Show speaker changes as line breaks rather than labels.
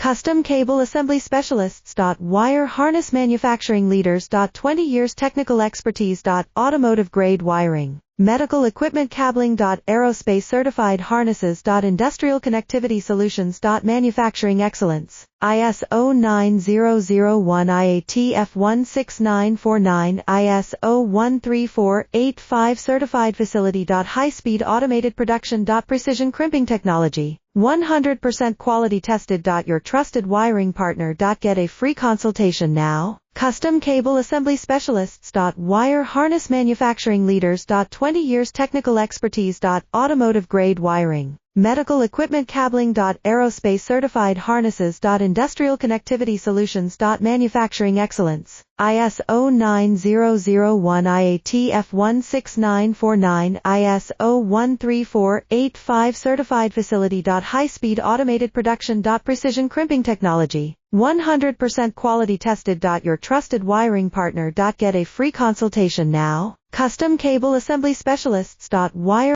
Custom cable assembly specialists. Wire harness manufacturing leaders. 20 years technical expertise. Automotive grade wiring, medical equipment cabling. Aerospace certified harnesses. Industrial connectivity solutions. Manufacturing excellence. ISO 9001 IATF 16949 ISO 13485 certified facility. High-speed automated production. Precision crimping technology, 100% quality tested. Your trusted wiring partner. Get a free consultation now. Custom cable assembly specialists. Wire harness manufacturing leaders. 20 years technical expertise. Automotive grade wiring, medical equipment cabling. Aerospace certified harnesses. Industrial connectivity solutions. Manufacturing excellence. ISO 9001 IATF 16949 ISO 13485 certified facility. High-speed automated production. Precision crimping technology, 100% quality tested. Your trusted wiring partner. Get a free consultation now. Custom cable assembly specialists. Wire